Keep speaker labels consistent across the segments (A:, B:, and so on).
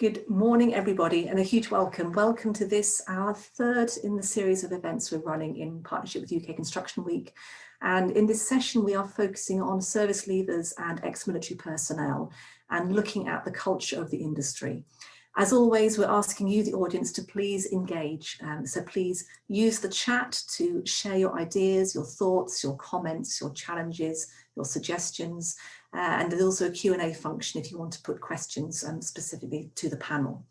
A: Good morning, everybody, and a huge welcome. Welcome to this, our third in the series of events we're running in partnership with UK Construction Week. And in this session, we are focusing on service leavers and ex-military personnel and looking at the culture of the industry. As always, we're asking you, the audience, to please engage. So please use the chat to share your ideas, your thoughts, your comments, your challenges, your suggestions. And there's also a Q&A function if you want to put questions specifically to the panel.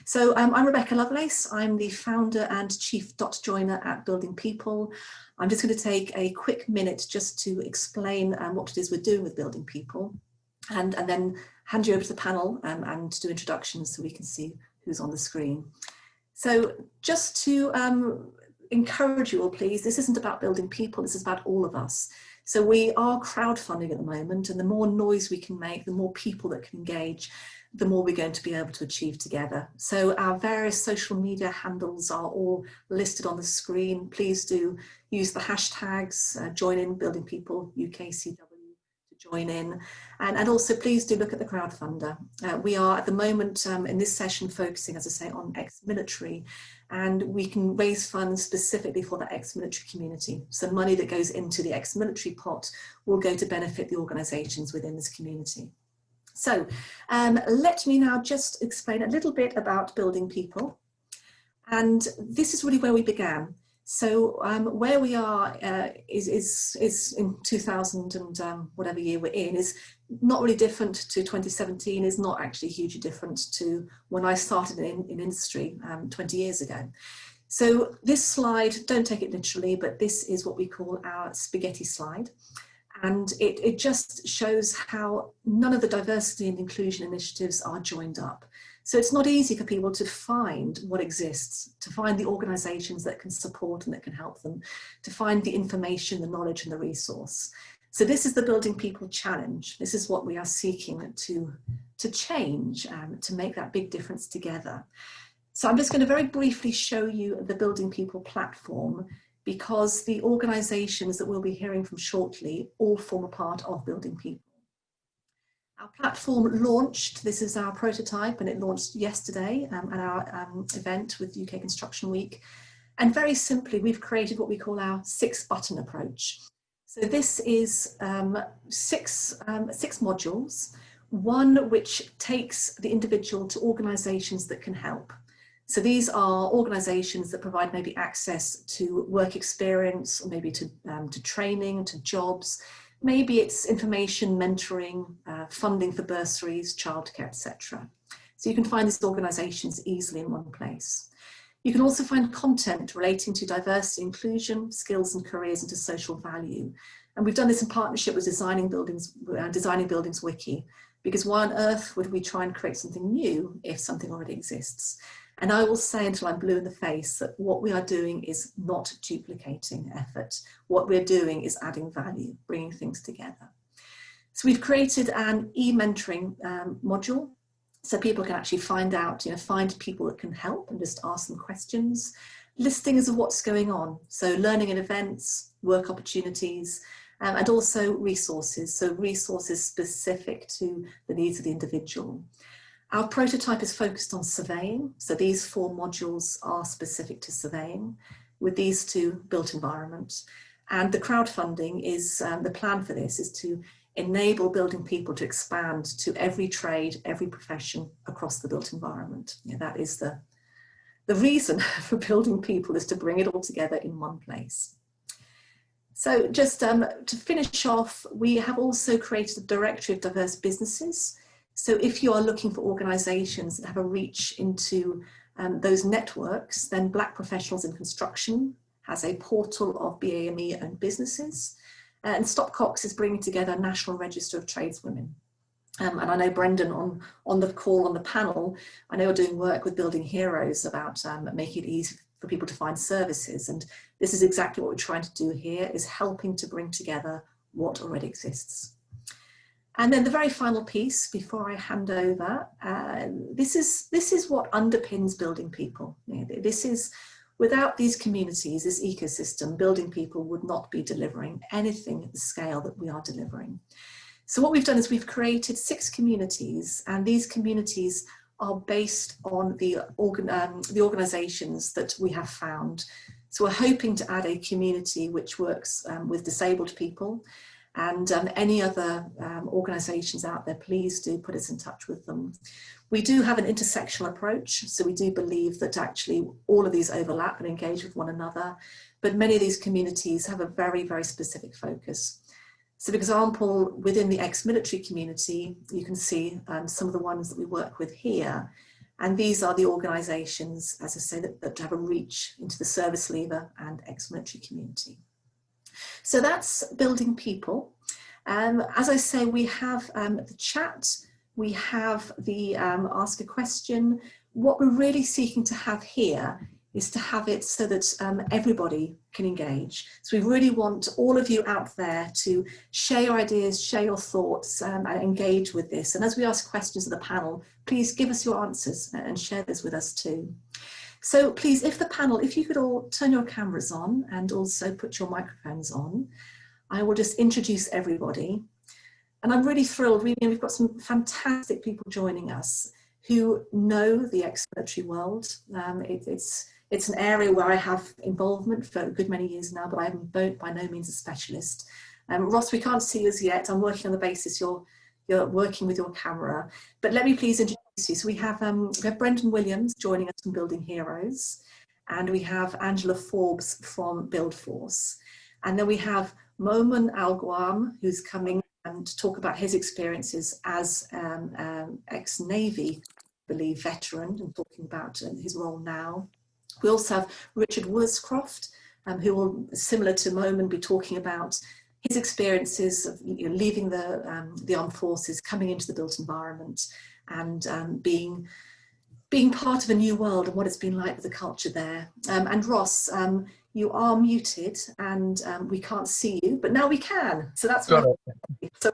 A: So I'm Rebecca Lovelace. I'm the founder and chief dot joiner at Building People. I'm just going to take a quick minute just to explain what it is we're doing with Building People, and then hand you over to the panel and do introductions so we can see who's on the screen. So just to encourage you all, please, this isn't about Building People, this is about all of us. So we are crowdfunding at the moment, and the more noise we can make, the more people that can engage, the more we're going to be able to achieve together. So our various social media handles are all listed on the screen. Please do use the hashtags, join in Building People UKCW to join in. And also please do look at the crowdfunder. We are at the moment in this session focusing, as I say, on ex-military, and we can raise funds specifically for the ex-military community. So money that goes into the ex-military pot will go to benefit the organisations within this community. So let me now just explain a little bit about Building People. And this is really where we began. So where we are is in 2000 and whatever year we're in is not really different to 2017, is not actually hugely different to when I started in industry 20 years ago. So this slide, don't take it literally, but this is what we call our spaghetti slide. And it just shows how none of the diversity and inclusion initiatives are joined up. So it's not easy for people to find what exists, to find the organisations that can support and that can help them, to find the information, the knowledge and the resource. So this is the Building People Challenge. This is what we are seeking to change, to make that big difference together. So I'm just going to very briefly show you the Building People platform, because the organisations that we'll be hearing from shortly all form a part of Building People. Our platform launched, this is our prototype, and it launched yesterday at our event with UK Construction Week. And very simply, we've created what we call our 6-button approach. So this is six modules, one which takes the individual to organisations that can help. So these are organisations that provide maybe access to work experience, or maybe to training, to jobs. Maybe it's information, mentoring, funding for bursaries, childcare, etc. So you can find these organisations easily in one place. You can also find content relating to diversity, inclusion, skills and careers, and to social value. And we've done this in partnership with Designing Buildings Wiki, because why on earth would we try and create something new if something already exists? And I will say until I'm blue in the face that what we are doing is not duplicating effort. What we're doing is adding value, bringing things together. So we've created an e-mentoring module, so people can actually find out, find people that can help and just ask them questions. Listings of what's going on, so learning and events, work opportunities, and also resources, so resources specific to the needs of the individual. Our prototype is focused on surveying, so these 4 modules are specific to surveying, with these 2 built environments. And the crowdfunding is, the plan for this is to enable Building People to expand to every trade, every profession across the built environment. That is the reason for Building People, is to bring it all together in one place. So just to finish off, we have also created a directory of diverse businesses. So if you are looking for organisations that have a reach into those networks, then Black Professionals in Construction has a portal of BAME owned businesses. And Stop Cox is bringing together a National Register of Tradeswomen. And I know Brendan on the call on the panel, I know you're doing work with Building Heroes about making it easy for people to find services. And this is exactly what we're trying to do here, is helping to bring together what already exists. And then the very final piece before I hand over, this is what underpins Building People. This is, without these communities, this ecosystem, Building People would not be delivering anything at the scale that we are delivering. So what we've done is we've created 6 communities, and these communities are based on the organisations that we have found. So we're hoping to add a community which works with disabled people, and any other organisations out there, please do put us in touch with them. We do have an intersectional approach, so we do believe that actually all of these overlap and engage with one another, but many of these communities have a very, very specific focus. So for example, within the ex-military community, you can see some of the ones that we work with here. And these are the organisations, as I say, that have a reach into the service leaver and ex-military community. So that's building people. As I say, we have the chat, we have the ask a question. What we're really seeking to have here is to have it so that everybody can engage. So we really want all of you out there to share your ideas, share your thoughts, and engage with this. And as we ask questions of the panel, please give us your answers and share this with us too. So please, if the panel, if you could all turn your cameras on and also put your microphones on, I will just introduce everybody. And I'm really thrilled, we've got some fantastic people joining us who know the ex-military world. It's an area where I have involvement for a good many years now, but I'm by no means a specialist. Ross, we can't see us yet. I'm working on the basis you're working with your camera. But let me please introduce you. So we have Brendan Williams joining us from Building Heroes, and we have Angela Forbes from BuildForce. And then we have Moamen Al-Gawwam, who's coming to talk about his experiences as ex-Navy, I believe, veteran, and talking about his role now. We also have Richard Wooliscroft, who will, similar to Moamen, be talking about his experiences of leaving the armed forces, coming into the built environment, and being part of a new world and what it's been like with the culture there. And Ross, you are muted and we can't see you, but now we can. So that's so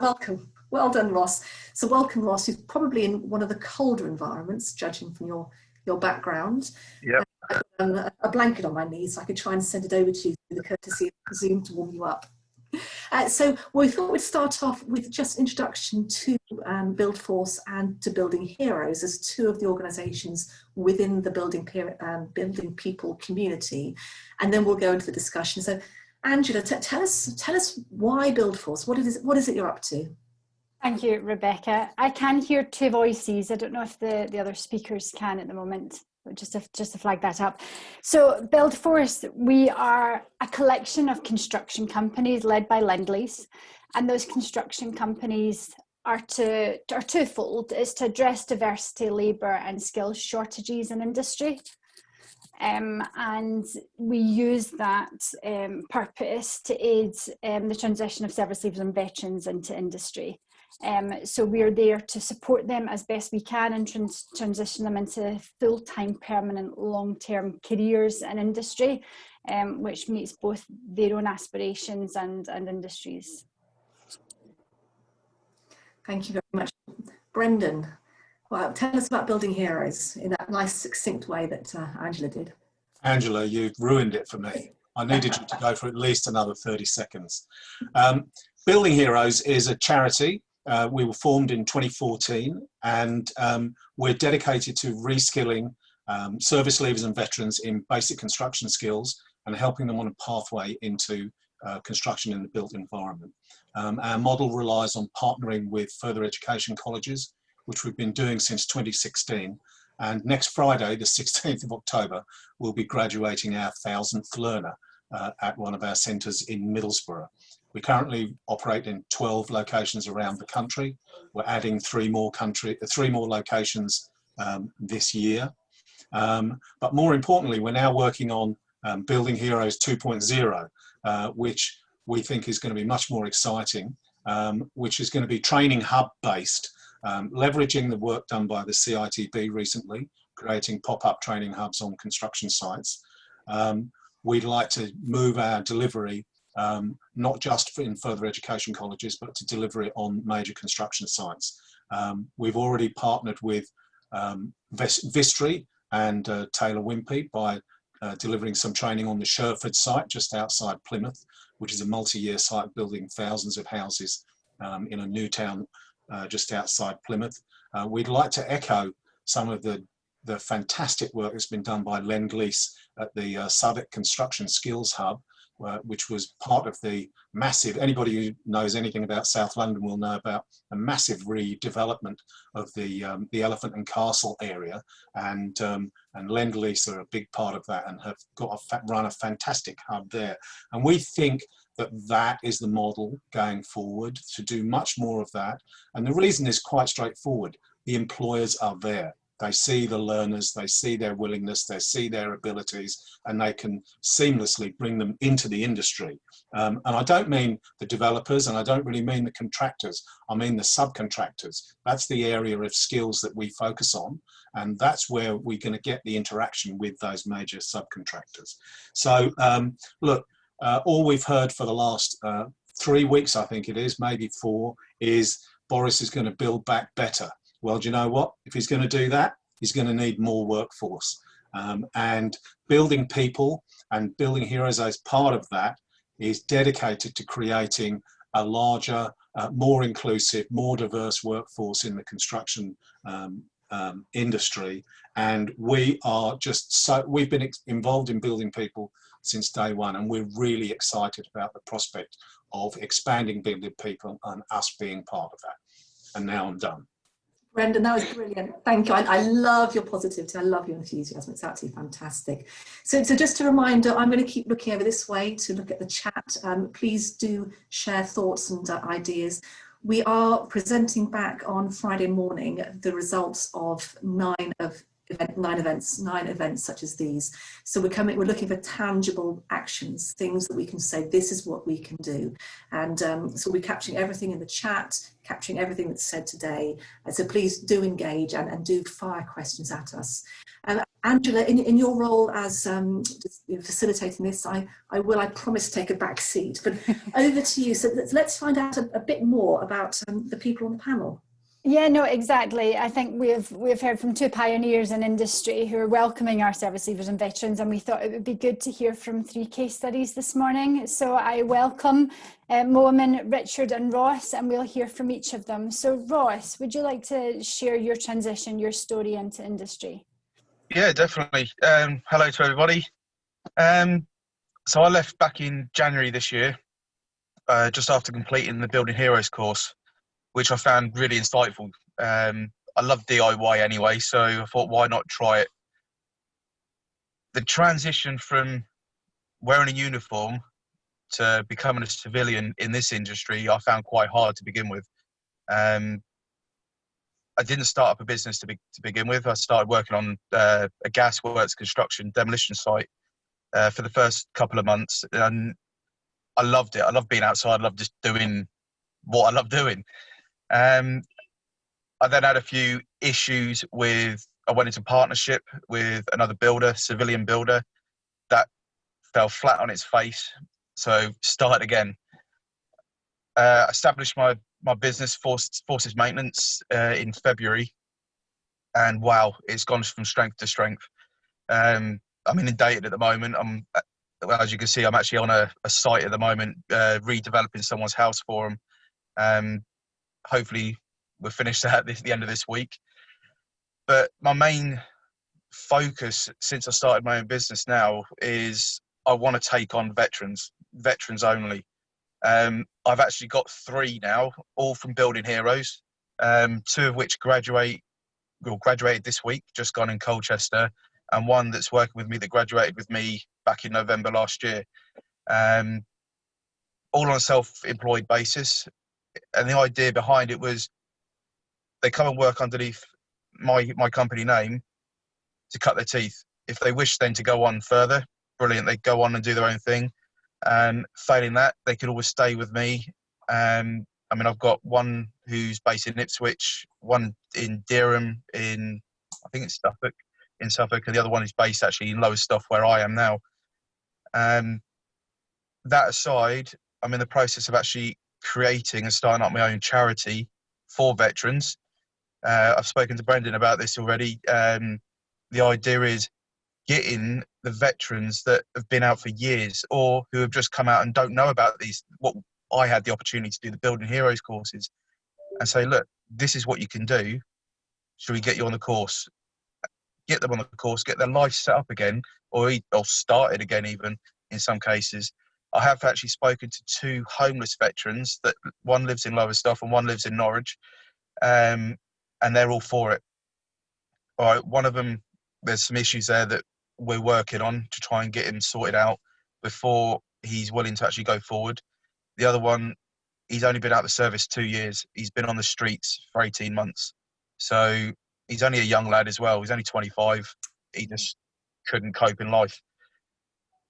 A: welcome. Well done, Ross. So welcome, Ross, who's probably in one of the colder environments, judging from your background.
B: Yep.
A: A blanket on my knees, so I could try and send it over to you through the courtesy of Zoom to warm you up. So we thought we'd start off with just introduction to BuildForce and to Building Heroes as two of the organisations within the building people community, and then we'll go into the discussion. So Angela, tell us why BuildForce. What is it you're up to?
C: Thank you, Rebecca. I can hear two voices. I don't know if the other speakers can at the moment. Just to flag that up. So BuildForce, we are a collection of construction companies led by Lend-Lease, and those construction companies are twofold. It's to address diversity, labour and skills shortages in industry. And we use that purpose to aid the transition of service leavers and veterans into industry. So we are there to support them as best we can and transition them into full-time, permanent, long-term careers in industry, which meets both their own aspirations and industries.
A: Thank you very much. Brendan, well, tell us about Building Heroes in that nice, succinct way that Angela did.
B: Angela, you've ruined it for me. I needed you to go for at least another 30 seconds. Building Heroes is a charity. We were formed in 2014, and we're dedicated to reskilling service leavers and veterans in basic construction skills and helping them on a pathway into construction in the built environment. Our model relies on partnering with further education colleges, which we've been doing since 2016. And next Friday, the 16th of October, we'll be graduating our 1000th learner at one of our centres in Middlesbrough. We currently operate in 12 locations around the country. We're adding three more locations this year. But more importantly, we're now working on Building Heroes 2.0, which we think is going to be much more exciting, which is going to be training hub based, leveraging the work done by the CITB recently, creating pop-up training hubs on construction sites. We'd like to move our delivery not just in further education colleges, but to deliver it on major construction sites. We've already partnered with Vistry and Taylor Wimpey by delivering some training on the Sherford site just outside Plymouth, which is a multi-year site building thousands of houses in a new town just outside Plymouth. We'd like to echo some of the fantastic work that's been done by Lend-Lease at the Southwark Construction Skills Hub, which was part of the massive, anybody who knows anything about South London will know about a massive redevelopment of the Elephant and Castle area, and Lend-Lease are a big part of that and have run a fantastic hub there. And we think that that is the model going forward, to do much more of that. And the reason is quite straightforward. The employers are there. They see the learners, they see their willingness, they see their abilities, and they can seamlessly bring them into the industry. And I don't mean the developers, and I don't really mean the contractors, I mean the subcontractors. That's the area of skills that we focus on, and that's where we're going to get the interaction with those major subcontractors. So look, all we've heard for the last 3 weeks, I think it is, maybe 4, is Boris is going to build back better. Well, do you know what? If he's going to do that, he's going to need more workforce. And building people and building heroes as part of that is dedicated to creating a larger, more inclusive, more diverse workforce in the construction industry. And we are just we've been involved in building people since day one, and we're really excited about the prospect of expanding building people and us being part of that. And now I'm done.
A: Brendan, that was brilliant. Thank you. I love your positivity. I love your enthusiasm. It's absolutely fantastic. So just a reminder, I'm going to keep looking over this way to look at the chat. Please do share thoughts and ideas. We are presenting back on Friday morning the results of 9 events such as these. So we're looking for tangible actions, things that we can say, this is what we can do. And so we're capturing everything in the chat, capturing everything that's said today. And so please do engage and do fire questions at us. Angela, in your role as facilitating this, I promise to take a back seat, but over to you. So let's find out a bit more about the people on the panel.
C: Yeah, no, exactly. I think we've heard from 2 pioneers in industry who are welcoming our service leavers and veterans, and we thought it would be good to hear from 3 case studies this morning. So I welcome Moamen, Richard and Ross, and we'll hear from each of them. So Ross, would you like to share your transition, your story into industry?
D: Yeah, definitely. Hello to everybody. So I left back in January this year, just after completing the Building Heroes course, which I found really insightful. I love DIY anyway, so I thought, why not try it? The transition from wearing a uniform to becoming a civilian in this industry, I found quite hard to begin with. I didn't start up a business to begin with. I started working on a gasworks construction demolition site for the first couple of months, and I loved it. I love being outside. I love just doing what I love doing. I then had a few issues I went into partnership with another builder, civilian builder, that fell flat on its face. So started again. Established my business, Forces Maintenance, in February. And wow, it's gone from strength to strength. I'm inundated at the moment. As you can see, I'm actually on a site at the moment, redeveloping someone's house for them. Hopefully we'll finish that at the end of this week. But my main focus since I started my own business now is I want to take on veterans only. I've actually got 3 now, all from Building Heroes, 2 of which graduated this week, just gone in Colchester, and 1 that's working with me that graduated with me back in November last year. All on a self-employed basis. And the idea behind it was they come and work underneath my company name to cut their teeth. If they wish then to go on further, brilliant, they go on and do their own thing. And failing that, they could always stay with me. I've got 1 who's based in Ipswich, 1 in Durham, I think it's Suffolk, and the other one is based actually in Lowestoft, where I am now. That aside, I'm in the process of actually creating and starting up my own charity for veterans. I've spoken to Brendan about this already. The idea is getting the veterans that have been out for years or who have just come out and don't know about what I had the opportunity to do, the Building Heroes courses, and say, look, this is what you can do. should we get you on the course? Get them on the course, get their life set up again, or started again even in some cases. I have actually spoken to 2 homeless veterans, that one lives in Lowestoft and one lives in Norwich, and they're all for it. All right, one of them, there's some issues there that we're working on to try and get him sorted out before he's willing to actually go forward. The other one, he's only been out of the service 2 years. He's been on the streets for 18 months. So he's only a young lad as well. He's only 25. He just couldn't cope in life.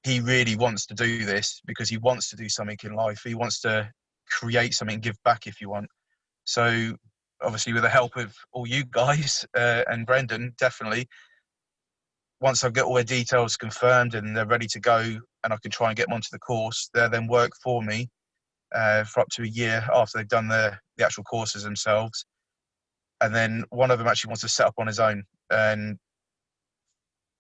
D: He really wants to do this because he wants to do something in life. He wants to create something, give back if you want. So obviously with the help of all you guys and Brendan, definitely, once I get all their details confirmed and they're ready to go and I can try and get them onto the course, they'll then work for me for up to a year after they've done the actual courses themselves. And then one of them actually wants to set up on his own. And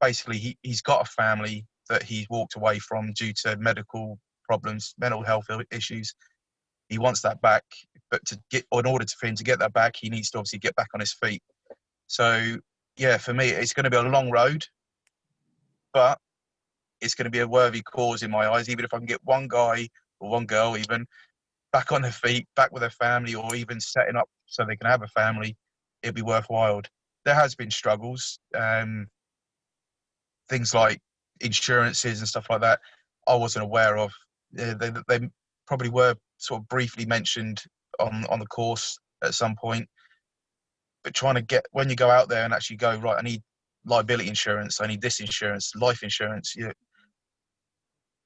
D: basically he's got a family that he's walked away from due to medical problems, mental health issues. He wants that back, but in order for him to get that back, he needs to obviously get back on his feet. So yeah, for me, it's going to be a long road, but it's going to be a worthy cause in my eyes. Even if I can get one guy or one girl even back on their feet, back with their family, or even setting up so they can have a family, it'd be worthwhile. There has been struggles, things like insurances and stuff like that I wasn't aware of. They probably were sort of briefly mentioned on the course at some point, but trying to get, when you go out there and actually go, right, I need liability insurance, I need this insurance, life insurance,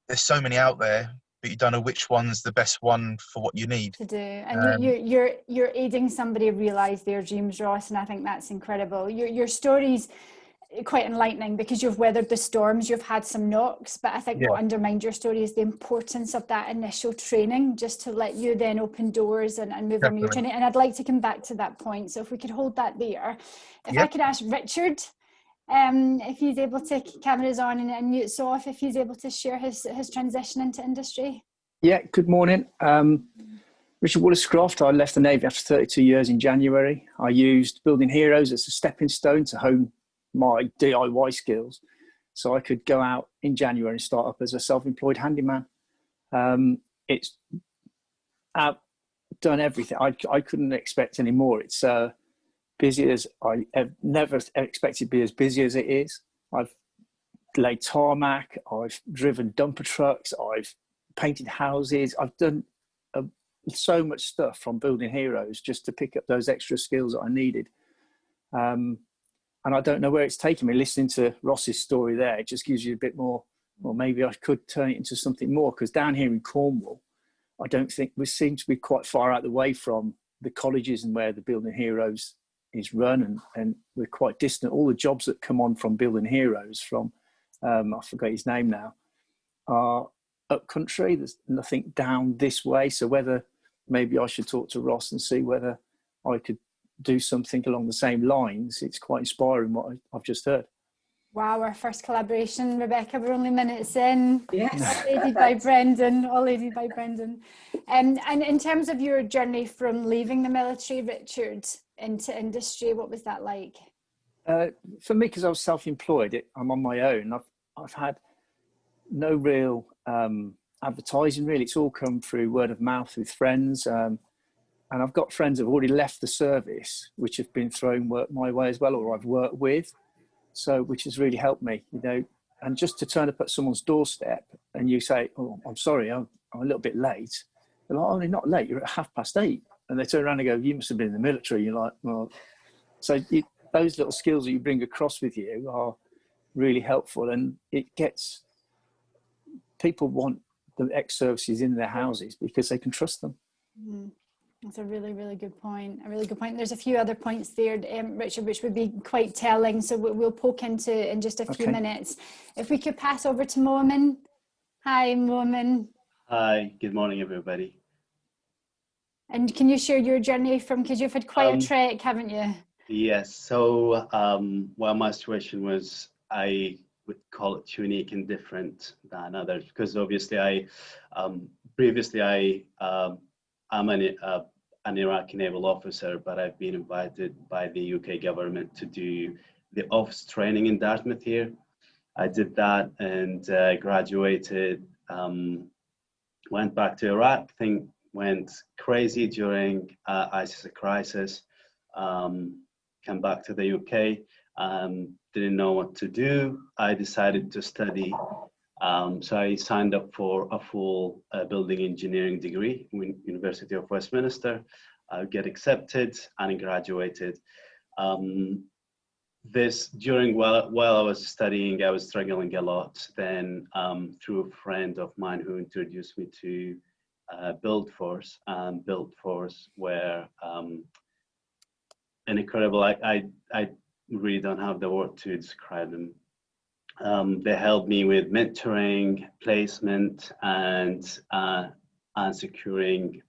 D: there's so many out there, but you don't know which one's the best one for what you need
C: to do. And you're aiding somebody realize their dreams, Ross, and I think that's incredible. Your story's quite enlightening because you've weathered the storms, you've had some knocks, but I think what undermined your story is the importance of that initial training, just to let you then open doors and move on with your training. And I'd like to come back to that point, so if we could hold that there. If I could ask Richard, if he's able to, cameras on and mutes off, if he's able to share his transition into industry.
E: Yeah, good morning. Richard Wooliscroft. I left the Navy after 32 years in January. I used Building Heroes as a stepping stone to hone my DIY skills, so I could go out in January and start up as a self-employed handyman. It's done everything. I couldn't expect any more. It's busy as I have never expected to be as busy as it is. I've laid tarmac, I've driven dumper trucks, I've painted houses, I've done so much stuff from Building Heroes just to pick up those extra skills that I needed. And I don't know where it's taken me. Listening to Ross's story there, it just gives you a bit more, well, maybe I could turn it into something more, because down here in Cornwall, I don't think we seem to be quite far out the way from the colleges and where the Building Heroes is run, and we're quite distant. All the jobs that come on from Building Heroes from, I forget his name now, are up country. There's nothing down this way. So whether maybe I should talk to Ross and see whether I could do something along the same lines. It's quite inspiring what I've just heard.
C: Wow, our first collaboration, Rebecca. We're only minutes in.
A: Yes.
C: All aided by Brendan. All aided by Brendan. And in terms of your journey from leaving the military, Richard, into industry, what was that like?
E: For me, because I was self-employed, I'm on my own. I've had no real advertising really. It's all come through word of mouth with friends. And I've got friends who've already left the service, which have been throwing work my way as well, or I've worked with. So, which has really helped me, and just to turn up at someone's doorstep and you say, oh, I'm sorry, I'm a little bit late. They're like, oh, you're not late, you're at 8:30. And they turn around and go, you must have been in the military. You're like, well, so those little skills that you bring across with you are really helpful. And people want the ex-services in their houses because they can trust them.
C: Mm-hmm. That's a really, really good point. A really good point. There's a few other points there, Richard, which would be quite telling. So we'll poke into in just a few minutes. If we could pass over to Moamen. Hi, Moamen.
F: Hi, good morning, everybody.
C: And can you share your journey because you've had quite a trek, haven't you?
F: Yes. So, well, my situation was, I would call it unique and different than others, because obviously previously I'm an Iraqi naval officer, but I've been invited by the UK government to do the office training in Dartmouth here. I did that and graduated, went back to Iraq. Thing went crazy during ISIS crisis. Came back to the UK, didn't know what to do. I decided to study. So I signed up for a full building engineering degree in University of Westminster. I get accepted and graduated. While I was studying, I was struggling a lot. Then through a friend of mine who introduced me to BuildForce, and BuildForce were an incredible. I really don't have the word to describe them. They helped me with mentoring, placement, and securing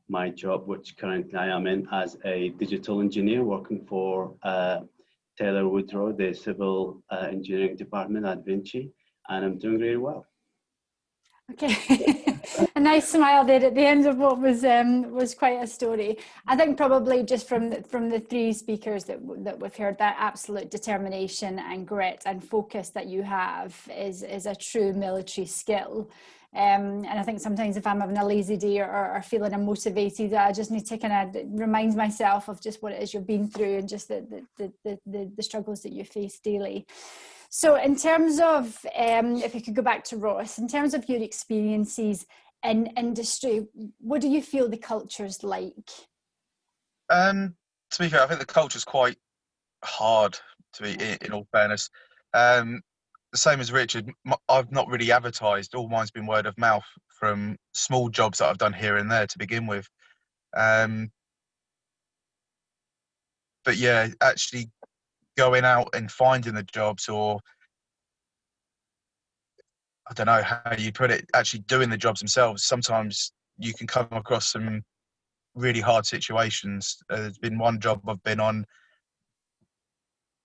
F: my job, which currently I am in as a digital engineer working for Taylor Woodrow, the civil engineering department at Vinci, and I'm doing really well.
C: Okay, a nice smile there at the end of what was quite a story. I think probably just from the three speakers that we've heard, that absolute determination and grit and focus that you have is a true military skill. And I think sometimes if I'm having a lazy day or feeling unmotivated, I just need to kind of remind myself of just what it is you've been through and just the struggles that you face daily. So in terms of, if you could go back to Ross, in terms of your experiences in industry, what do you feel the culture's like?
D: To be fair, I think the culture's quite hard, to be in all fairness. The same as Richard, I've not really advertised. All mine's been word of mouth from small jobs that I've done here and there to begin with. But yeah, actually going out and finding the jobs, or I don't know how you put it, actually doing the jobs themselves, sometimes you can come across some really hard situations. There's been one job I've been on,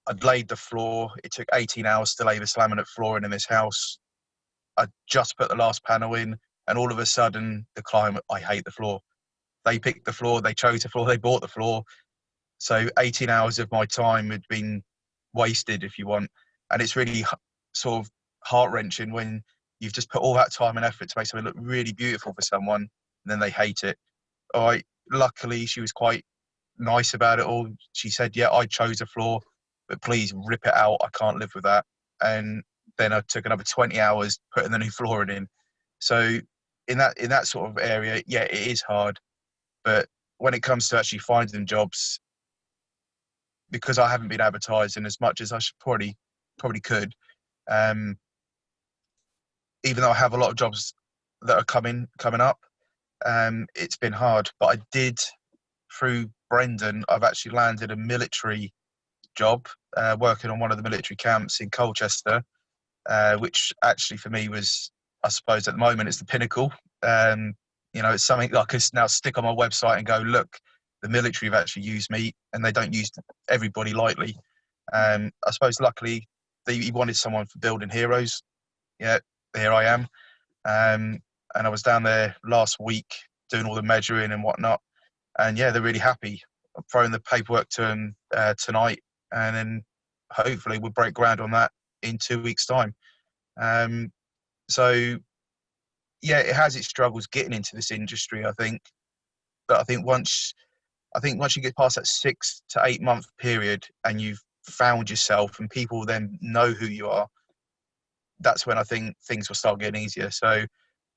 D: I'd laid the floor. It took 18 hours to lay this laminate flooring in this house. I just put the last panel in, and all of a sudden, the client, I hate the floor. They picked the floor, they chose the floor, they bought the floor. So 18 hours of my time had been wasted, if you want. And it's really sort of heart-wrenching when you've just put all that time and effort to make something look really beautiful for someone, and then they hate it. Luckily, she was quite nice about it all. She said, yeah, I chose the floor, but please rip it out. I can't live with that. And then I took another 20 hours putting the new flooring in. So in that sort of area, yeah, it is hard. But when it comes to actually finding jobs, because I haven't been advertising as much as I should probably could, even though I have a lot of jobs that are coming up, it's been hard. But I did, through Brendan, I've actually landed a military job working on one of the military camps in Colchester, which actually for me was, I suppose at the moment, it's the pinnacle. It's something that I could now stick on my website and go, look, the military have actually used me, and they don't use everybody lightly. I suppose luckily he wanted someone for building heroes. Yeah, here I am. And I was down there last week doing all the measuring and whatnot. And yeah, they're really happy. I'm throwing the paperwork to them tonight, and then hopefully we'll break ground on that in 2 weeks' time. So yeah, it has its struggles getting into this industry, I think. But I think once you get past that 6 to 8 month period and you've found yourself and people then know who you are, that's when I think things will start getting easier. So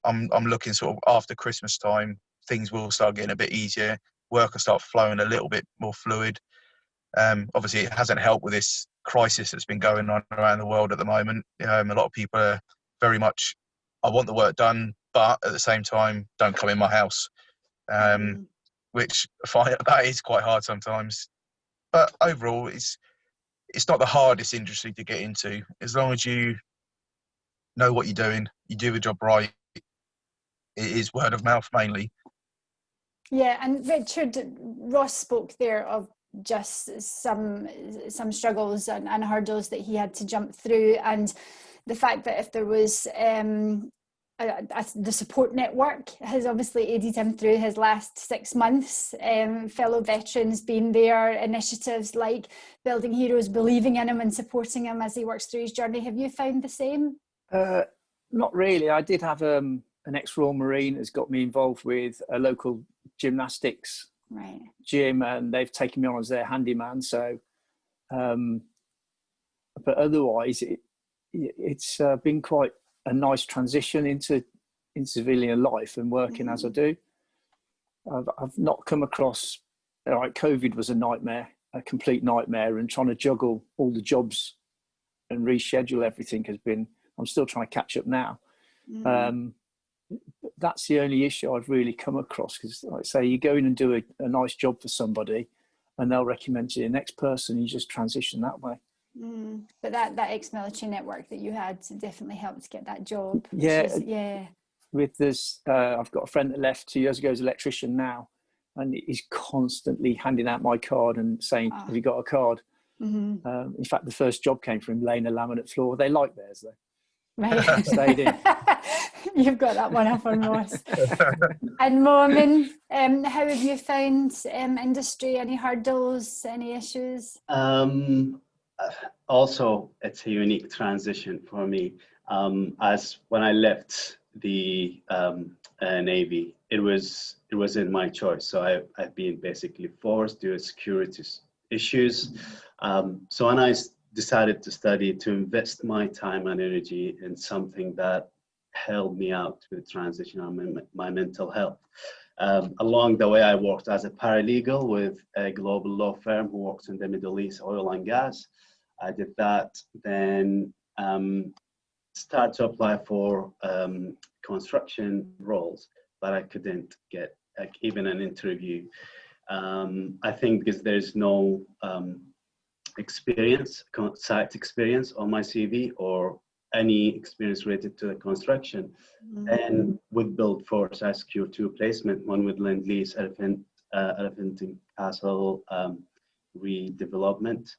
D: I'm looking sort of after Christmas time, things will start getting a bit easier. Work will start flowing a little bit more fluid. Obviously, it hasn't helped with this crisis that's been going on around the world at the moment. A lot of people are very much, I want the work done, but at the same time, don't come in my house, which I find that is quite hard sometimes. But overall, it's not the hardest industry to get into. As long as you know what you're doing, you do the job right, it is word of mouth mainly. Yeah, and Richard, Ross spoke there of just some struggles and hurdles that he had to jump through, and the fact that if there was
C: the support network has obviously aided him through his last 6 months. Fellow veterans being there, initiatives like Building Heroes believing in him and supporting him as he works through his journey. Have you found the same?
E: Not really. I did have an ex-Royal Marine has got me involved with a local gymnastics gym, and they've taken me on as their handyman. So, but otherwise, it's been quite a nice transition into civilian life and working as I do. I've not come across, like, COVID was a nightmare, a complete nightmare, and trying to juggle all the jobs and reschedule everything has been, I'm still trying to catch up now. That's the only issue I've really come across, because, like I say, you go in and do a nice job for somebody and they'll recommend you the next person, you just transition that way.
C: But that ex-military network that you had definitely helped get that job.
E: Yeah. With this, I've got a friend that left 2 years ago as an electrician now, and he's constantly handing out my card and saying, have you got a card? In fact, the first job came from laying a laminate floor. They like theirs though.
C: Right.
E: Stayed in.
C: You've got that one up on Ross. And Moamen, how have you found industry? Any hurdles, any issues?
F: Also, it's a unique transition for me. As when I left the Navy, it wasn't my choice. So I've been basically forced due to security issues. So when I decided to study, to invest my time and energy in something that helped me out with transition on my mental health. Along the way, I worked as a paralegal with a global law firm who works in the Middle East, oil and gas. I did that, then started to apply for construction roles, but I couldn't get even an interview. I think because there's no site experience on my CV or any experience related to the construction. And with BuildForce, I secured 2 placements, one with Lend-Lease, Elephant and Castle redevelopment,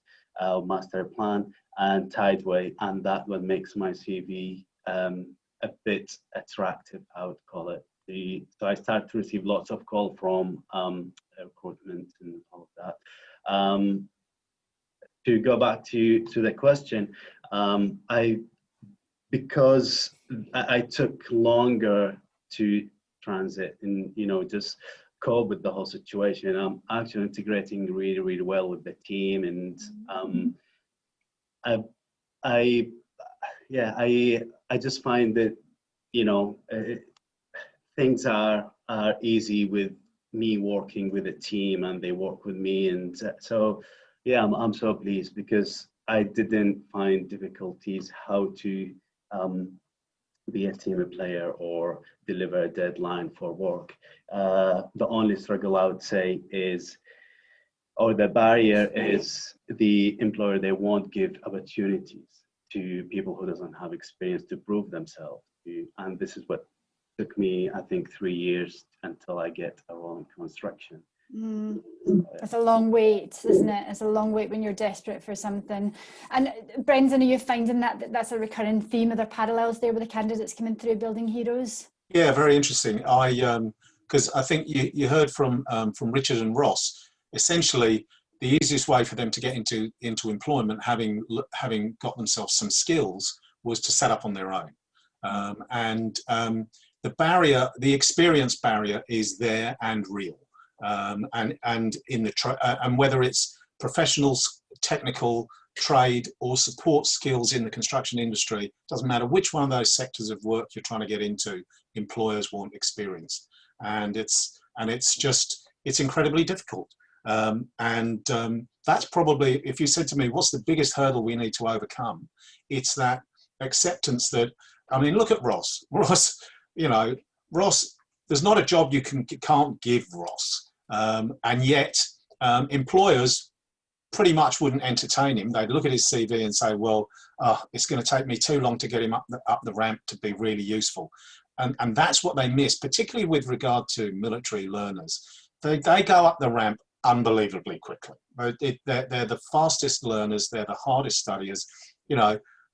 F: master plan, and Tideway, and that what makes my CV a bit attractive, I would call it. So I started to receive lots of calls from recruitment and all of that. To go back to the question, because I took longer to transit and, just cope with the whole situation. I'm actually integrating really, really well with the team, and I just find that things are easy with me working with a team, and they work with me, and so yeah, I'm so pleased because I didn't find difficulties how to be a team player or deliver a deadline for work. The only struggle I would say is, or the barrier is, the employer, they won't give opportunities to people who doesn't have experience to prove themselves. And this is what took me, I think, 3 years until I get a role in construction.
C: It's a long wait, isn't it? It's a long wait when you're desperate for something. And Brendan, are you finding that's a recurring theme? Are there parallels there with the candidates coming through Building Heroes?
B: Yeah, very interesting. Because I think you heard from Richard and Ross. Essentially, the easiest way for them to get into employment, having got themselves some skills, was to set up on their own. The barrier, the experience barrier, is there and real. And in the and whether it's professionals, technical, trade, or support skills in the construction industry, doesn't matter which one of those sectors of work you're trying to get into, employers want experience, and it's incredibly difficult. That's probably, if you said to me, what's the biggest hurdle we need to overcome? It's that acceptance that, I mean, look at Ross. Ross, there's not a job you can't give Ross. And yet employers pretty much wouldn't entertain him. They'd look at his CV and say, well, it's going to take me too long to get him up the ramp to be really useful. And that's what they miss, particularly with regard to military learners. They go up the ramp unbelievably quickly. They're the fastest learners. They're the hardest studiers.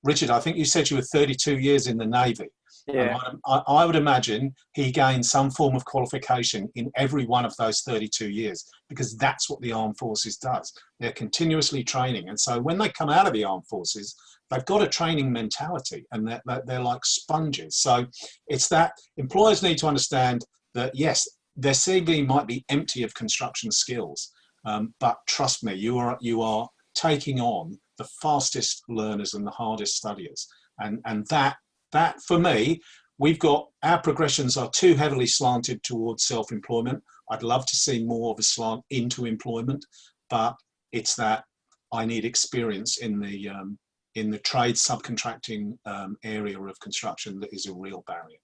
B: Richard, I think you said you were 32 years in the Navy.
E: Yeah.
B: I would imagine he gained some form of qualification in every one of those 32 years, because that's what the armed forces does. They're continuously training. And so when they come out of the armed forces, they've got a training mentality, and they're like sponges. So it's that employers need to understand that, yes, their CV might be empty of construction skills, but trust me, you are taking on the fastest learners and the hardest studiers. And that for me, our progressions are too heavily slanted towards self-employment. I'd love to see more of a slant into employment, but it's that I need experience in the trade subcontracting area of construction that is a real barrier.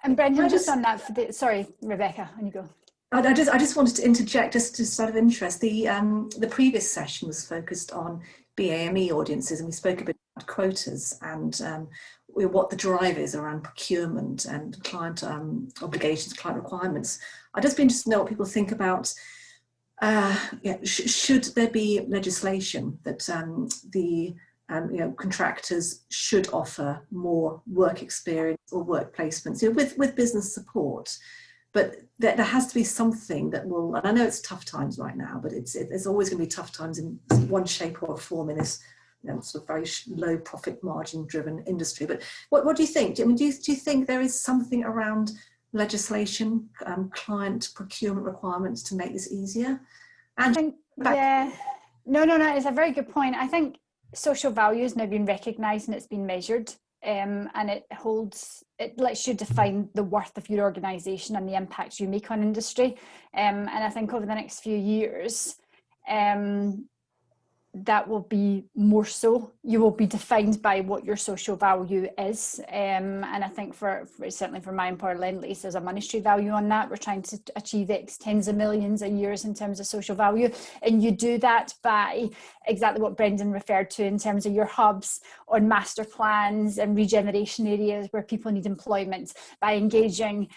C: And Brendan, just on that, sorry, Rebecca, on you go.
A: I just wanted to interject, just out of interest. The previous session was focused on BAME audiences, and we spoke a bit about quotas and what the drive is around procurement and client obligations, client requirements. I'd just be interested to know what people think about, should there be legislation that contractors should offer more work experience or work placements, with business support. But there has to be something that will, and I know it's tough times right now, but there's always going to be tough times in one shape or form in this sort of very low profit margin driven industry. But what do you think? I mean, do you think there is something around legislation, client procurement requirements to make this easier? And
C: I think, no, it's a very good point. I think social value has now been recognised and it's been measured. And it lets you define the worth of your organisation and the impact you make on industry. And I think over the next few years, that will be more so. You will be defined by what your social value is. And I think certainly for my employer Lend-Lease, there's a monetary value on that. We're trying to achieve X tens of millions a year in terms of social value. And you do that by exactly what Brendan referred to in terms of your hubs on master plans and regeneration areas where people need employment, by engaging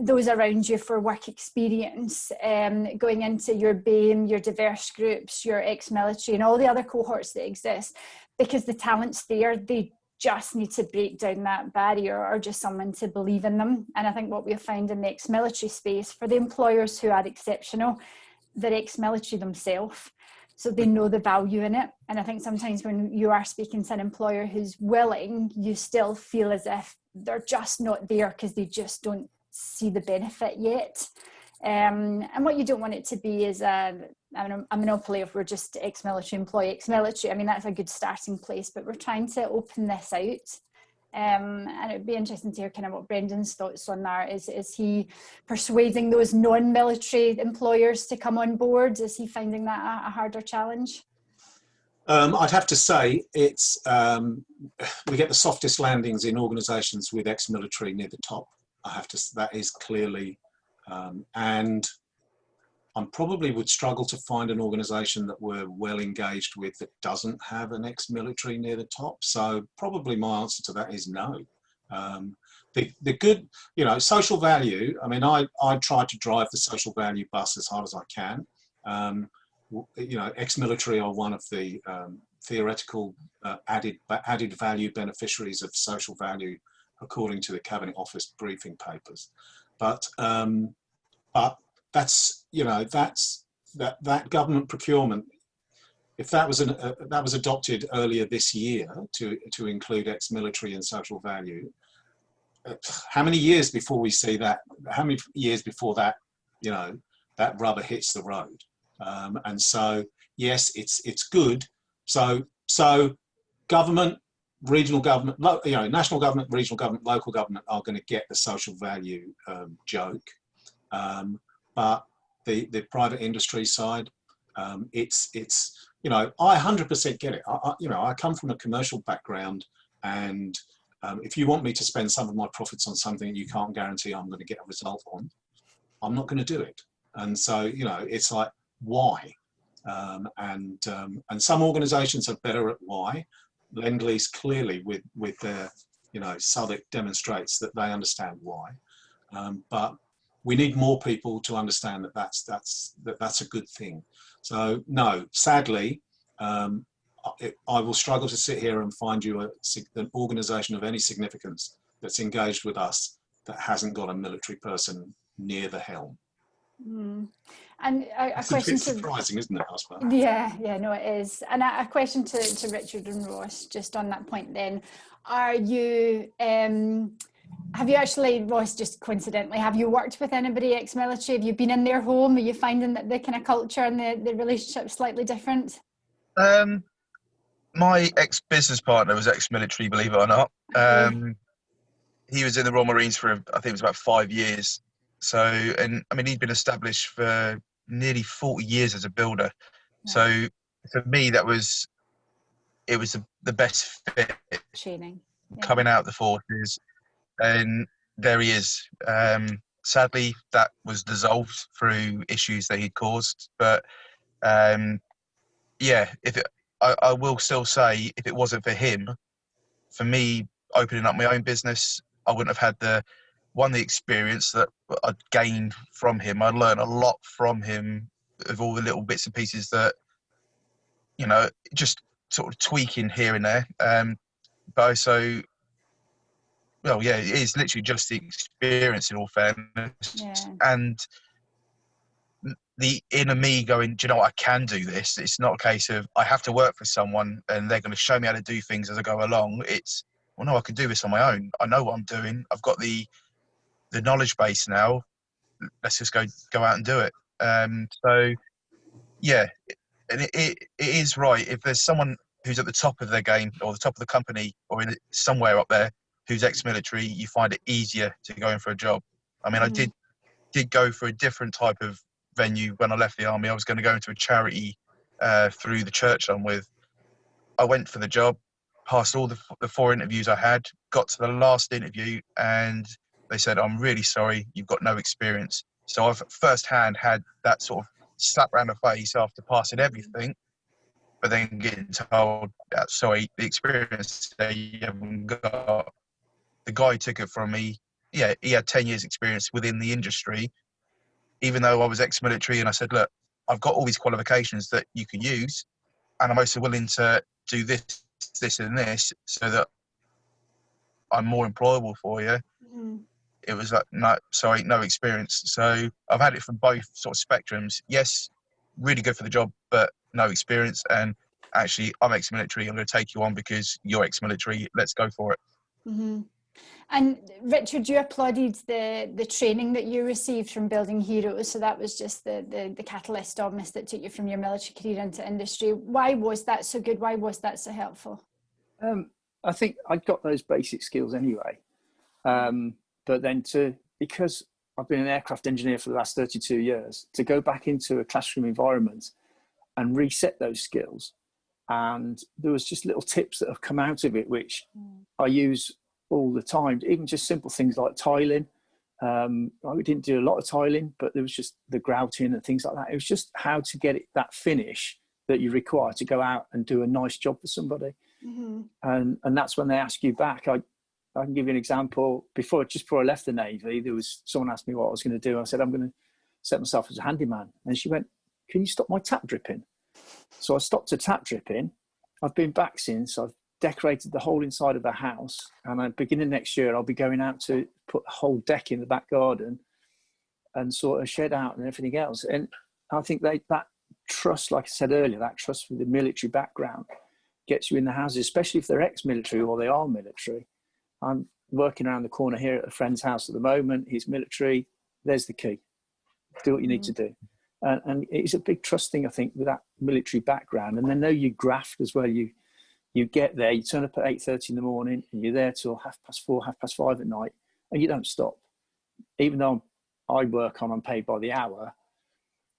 C: those around you for work experience, going into your BAME, your diverse groups, your ex-military and all the other cohorts that exist, because the talent's there. They just need to break down that barrier, or just someone to believe in them. And I think what we've found in the ex-military space, for the employers who are exceptional, they're ex-military themselves, so they know the value in it. And I think sometimes when you are speaking to an employer who's willing, you still feel as if they're just not there because they just don't see the benefit yet. And what you don't want it to be is a monopoly if we're just ex-military employee, ex-military. I mean, that's a good starting place, but we're trying to open this out. And it'd be interesting to hear kind of what Brendan's thoughts on that. Is he persuading those non-military employers to come on board? Is he finding that a harder challenge?
B: I'd have to say it's we get the softest landings in organisations with ex-military near the top. That is clearly, and I probably would struggle to find an organisation that we're well engaged with that doesn't have an ex-military near the top. So probably my answer to that is no. The good, social value. I mean, I try to drive the social value bus as hard as I can. Ex-military are one of the theoretical added value beneficiaries of social value, according to the Cabinet Office briefing papers. But that's that government procurement. If that was adopted earlier this year to include ex-military and social value, how many years before we see that? How many years before that? That rubber hits the road. And so yes, it's good. So government, regional government, national government, regional government, local government are going to get the social value joke. But the private industry side, it's I 100% get it. I come from a commercial background, and if you want me to spend some of my profits on something you can't guarantee I'm going to get a result on, I'm not going to do it. And so it's like, why? And some organisations are better at why. Lend-Lease clearly with their Southwark demonstrates that they understand why. But we need more people to understand that that's a good thing. So no, sadly, I will struggle to sit here and find you an organisation of any significance that's engaged with us that hasn't got a military person near the helm.
C: Mm. And a
B: It's
C: question
B: a bit surprising, isn't it, I suppose?
C: Yeah, no, it is. And a question to Richard and Ross, just on that point then. Are you, have you actually, Ross, just coincidentally, have you worked with anybody ex-military? Have you been in their home? Are you finding that the kind of culture and the relationship slightly different?
D: My ex-business partner was ex-military, believe it or not. He was in the Royal Marines for, I think it was about 5 years. So, and I mean, he'd been established for nearly 40 years as a builder.
C: Yeah.
D: So for me, it was the best fit
C: Training. Yeah.
D: coming out of the forces. And there he is. Sadly, that was dissolved through issues that he'd caused. But yeah, I will still say, if it wasn't for him, for me opening up my own business, I wouldn't have had the experience that I'd gained from him. I'd learned a lot from him of all the little bits and pieces that, you know, just sort of tweaking here and there. But also, well, yeah, it is literally just the experience, in all fairness.
C: Yeah.
D: And the inner me going, do you know what, I can do this. It's not a case of I have to work for someone and they're going to show me how to do things as I go along. It's, well, no, I can do this on my own. I know what I'm doing. I've got the knowledge base now. Let's just go out and do it. So, yeah, and it is right. If there's someone who's at the top of their game or the top of the company or in somewhere up there who's ex-military, you find it easier to go in for a job. I mean, I did go for a different type of venue when I left the army. I was going to go into a charity through the church I'm with. I went for the job, passed all the 4 interviews I had, got to the last interview, and they said, I'm really sorry, you've got no experience. So I've firsthand had that sort of slap around the face after passing everything, but then getting told, sorry, the experience that you haven't got. The guy who took it from me, yeah, he had 10 years experience within the industry, even though I was ex-military, and I said, look, I've got all these qualifications that you can use, and I'm also willing to do this, and this, so that I'm more employable for you. It was like, no, sorry, no experience. So I've had it from both sort of spectrums. Yes, really good for the job, but no experience. And actually, I'm ex-military. I'm going to take you on because you're ex-military. Let's go for it.
C: Mm-hmm. And Richard, you applauded the training that you received from Building Heroes. So that was just the catalyst almost that took you from your military career into industry. Why was that so good? Why was that so helpful?
E: I think I got those basic skills anyway. But then because I've been an aircraft engineer for the last 32 years, to go back into a classroom environment and reset those skills. And there was just little tips that have come out of it, which I use all the time, even just simple things like tiling. We didn't do a lot of tiling, but there was just the grouting and things like that. It was just how to get that finish that you require to go out and do a nice job for somebody. And that's when they ask you back. I can give you an example. Just before I left the Navy, there was someone asked me what I was going to do. I said, I'm going to set myself as a handyman. And she went, can you stop my tap dripping? So I stopped the tap dripping. I've been back since. I've decorated the whole inside of the house. And at the beginning of next year, I'll be going out to put a whole deck in the back garden and sort of shed out and everything else. And I think that trust, like I said earlier, that trust with the military background gets you in the houses, especially if they're ex-military or they are military. I'm working around the corner here at a friend's house at the moment. He's military. There's the key. Do what you need to do. And it's a big trust thing, I think, with that military background. And they know you graft as well. You get there, you turn up at 8:30 in the morning, and you're there till 4:30, 5:30 at night, and you don't stop. Even though I work on, I'm paid by the hour,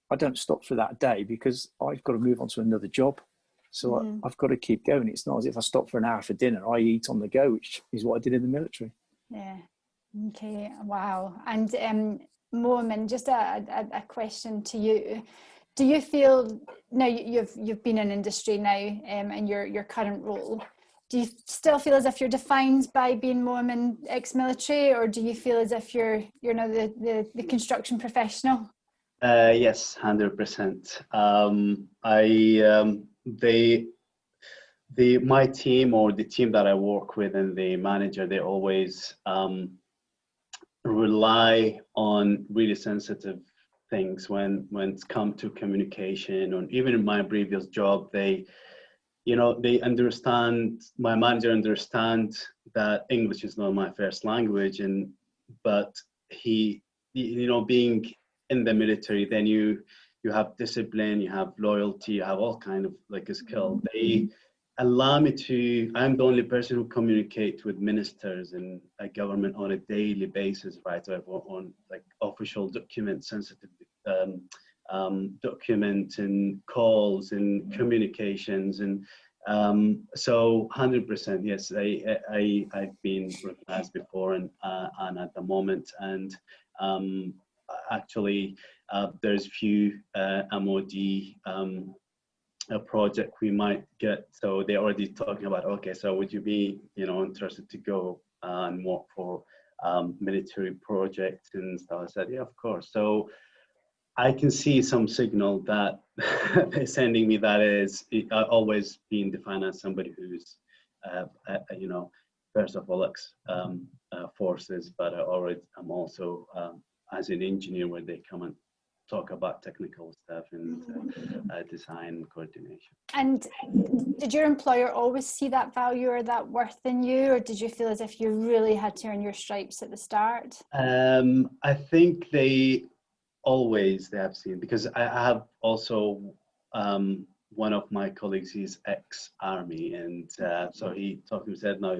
E: I don't stop for that day because I've got to move on to another job. So I've got to keep going. It's not as if I stop for an hour for dinner. I eat on the go, which is what I did in the military.
C: Yeah. Okay. Wow. And Moamen, just a question to you. Do you feel now you've been in industry now in your current role? Do you still feel as if you're defined by being Moamen ex-military, or do you feel as if you're now the construction professional?
F: Yes, 100%. my team, or the team that I work with, and the manager, they always rely on really sensitive things when it's come to communication. And even in my previous job, they understand, my manager understands that English is not my first language, but he, being in the military, then you have discipline, you have loyalty, you have all kind of like a skill. They allow me to, I'm the only person who communicates with ministers and government on a daily basis, right? So on like official documents, sensitive documents and calls and communications. And so 100%, yes, I've been recognized before and at the moment. And actually, there's few MOD a project we might get. So they're already talking about, okay, so would you be, interested to go and work for military projects and stuff? I said, yeah, of course. So I can see some signal that they're sending me, that is always being defined as somebody who's, first of all, forces, but I'm also as an engineer, where they come and talk about technical stuff and design and coordination.
C: And did your employer always see that value or that worth in you, or did you feel as if you really had to earn your stripes at the start?
F: I think they have seen, because I have also one of my colleagues, he's ex-army, and so he talked to me, said, no,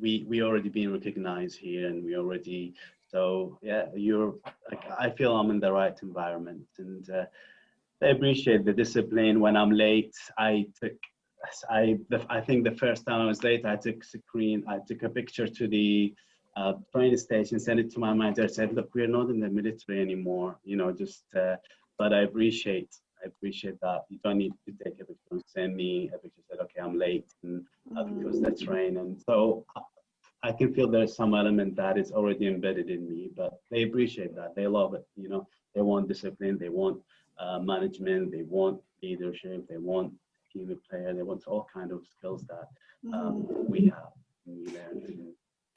F: we already been recognized here, and we already. So yeah, I feel I'm in the right environment, and they appreciate the discipline. When I'm late, I think the first time I was late, I took a picture to the train station, sent it to my manager, said, look, we're not in the military anymore, but I appreciate that. You don't need to take a picture, send me a picture, said, okay, I'm late, and because the train. And so I can feel there's some element that is already embedded in me, but they appreciate that. They love it. They want discipline, they want management, they want leadership, they want team player, they want all kind of skills that we have. And we learn.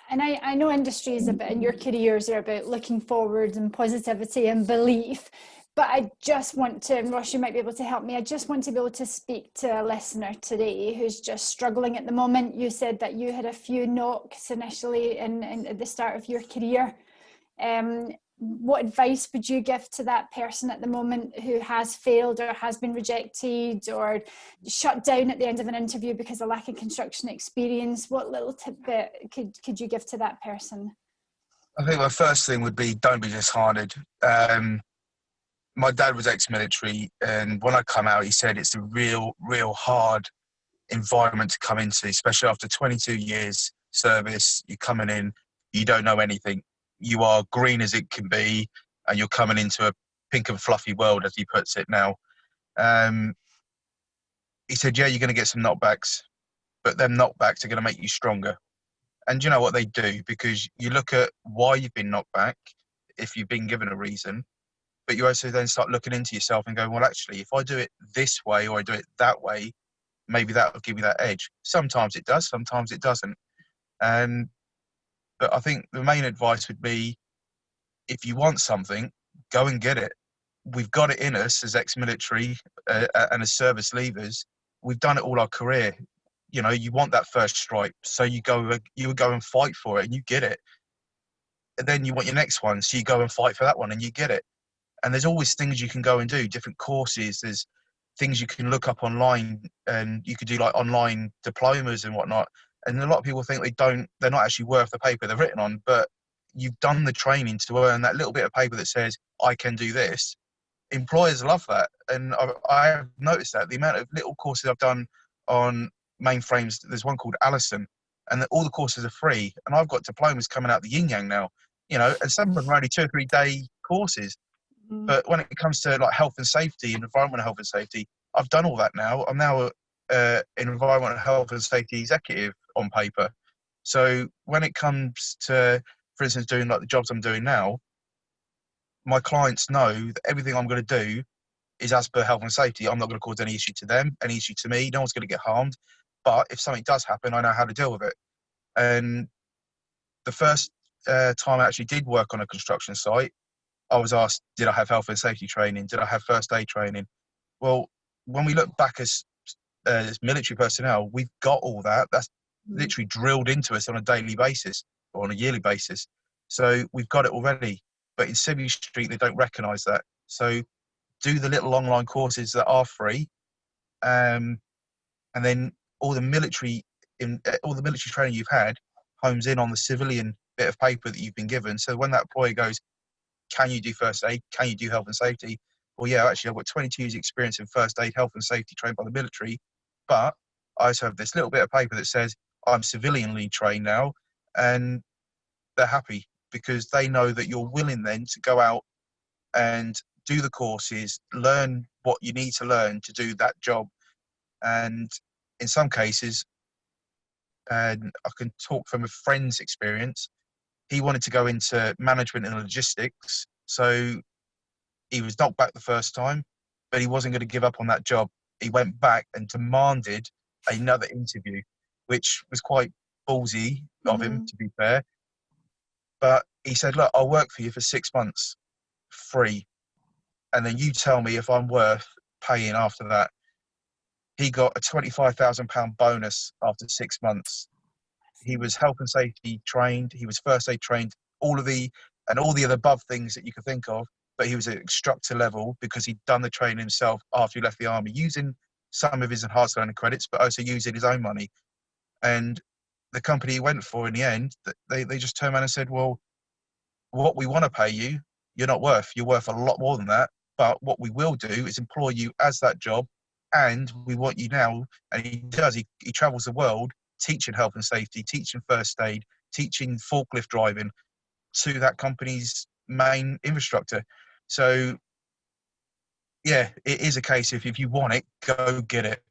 C: And I know industry is a bit, and your careers are about looking forward and positivity and belief. But I just want to, and Ross, you might be able to help me, I just want to be able to speak to a listener today who's just struggling at the moment. You said that you had a few knocks initially at the start of your career. What advice would you give to that person at the moment who has failed or has been rejected or shut down at the end of an interview because of lack of construction experience? What little tidbit could you give to that person?
D: I think my first thing would be, don't be disheartened. My dad was ex-military, and when I come out, he said it's a real hard environment to come into, especially after 22 years service. You're coming in, you don't know anything. You are green as it can be, and you're coming into a pink and fluffy world, as he puts it now. He said, yeah, you're going to get some knockbacks, but them knockbacks are going to make you stronger. And you know what they do? Because you look at why you've been knocked back, if you've been given a reason, but you also then start looking into yourself and going, well, actually, if I do it this way or I do it that way, maybe that will give me that edge. Sometimes it does, sometimes it doesn't. But I think the main advice would be, if you want something, go and get it. We've got it in us as ex-military and as service leavers. We've done it all our career. You want that first stripe, so you would go and fight for it, and you get it. And then you want your next one, so you go and fight for that one, and you get it. And there's always things you can go and do, different courses. There's things you can look up online, and you could do like online diplomas and whatnot. And a lot of people think they're not actually worth the paper they're written on, but you've done the training to earn that little bit of paper that says, I can do this. Employers love that. And I have noticed that the amount of little courses I've done on mainframes, there's one called Allison, and all the courses are free. And I've got diplomas coming out the yin yang now, and some of them are only 2 or 3 day courses. But when it comes to like health and safety and environmental health and safety, I've done all that now. I'm now an environmental health and safety executive on paper. So when it comes to, for instance, doing like the jobs I'm doing now, my clients know that everything I'm going to do is as per health and safety. I'm not going to cause any issue to them, any issue to me. No one's going to get harmed. but if something does happen, I know how to deal with it. And the first time I actually did work on a construction site, I was asked, did I have health and safety training? Did I have first aid training? Well, when we look back as military personnel, we've got all that. That's literally drilled into us on a daily basis or on a yearly basis. So we've got it already. But in Civvy Street, they don't recognise that. So do the little online courses that are free, and then all the military training you've had homes in on the civilian bit of paper that you've been given. So when that employer goes, can you do first aid? Can you do health and safety? Well, yeah, actually, I've got 22 years experience in first aid, health and safety trained by the military, but I also have this little bit of paper that says I'm civilianly trained now, and they're happy because they know that you're willing then to go out and do the courses, learn what you need to learn to do that job. And in some cases, and I can talk from a friend's experience, he wanted to go into management and logistics. So he was knocked back the first time, but he wasn't going to give up on that job. He went back and demanded another interview, which was quite ballsy of him, to be fair. But he said, look, I'll work for you for 6 months free, and then you tell me if I'm worth paying after that. He got a £25,000 bonus after 6 months. He was health and safety trained. He was first aid trained, all the other above things that you could think of. But he was at instructor level because he'd done the training himself after he left the army, using some of his enhanced learning credits, but also using his own money. And the company he went for in the end, they just turned around and said, well, what we want to pay you, you're not worth. You're worth a lot more than that. But what we will do is employ you as that job, and we want you now. And he does. He travels the world teaching health and safety, teaching first aid, teaching forklift driving to that company's main infrastructure. So, yeah, it is a case of if you want it, go get it.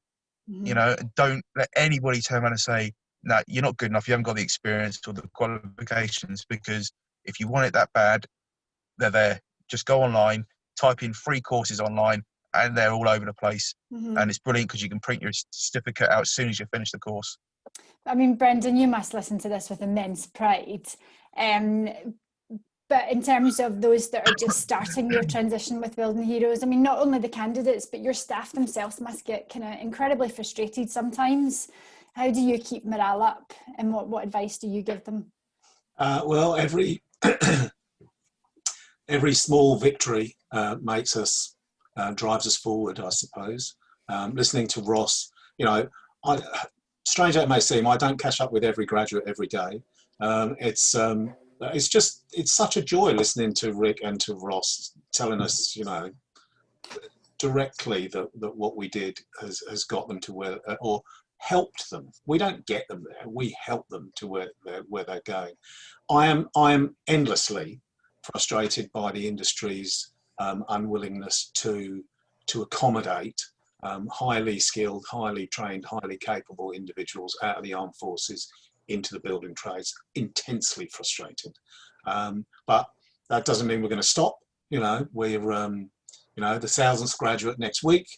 D: You know, don't let anybody turn around and say, no, you're not good enough. You haven't got the experience or the qualifications, because if you want it that bad, they're there. Just go online, type in free courses online, and they're all over the place. And it's brilliant because you can print your certificate out as soon as you finish the course.
C: I mean, Brendan, you must listen to this with immense pride. But in terms of those that are just starting their transition with Building Heroes, I mean, not only the candidates, but your staff themselves must get kind of incredibly frustrated sometimes. How do you keep morale up, and what advice do you give them?
B: Well, every small victory makes us, drives us forward, I suppose. Listening to Ross, you know, strange as it may seem, I don't catch up with every graduate every day. It's such a joy listening to Rick and to Ross telling us, you know, directly that what we did has got them to where, or helped them. We don't get them there. We help them to where they're going. I am endlessly frustrated by the industry's unwillingness to accommodate highly skilled, highly trained, highly capable individuals out of the armed forces into the building trades. Intensely frustrated. But that doesn't mean we're going to stop. You know, we're you know, the 1000th graduate next week.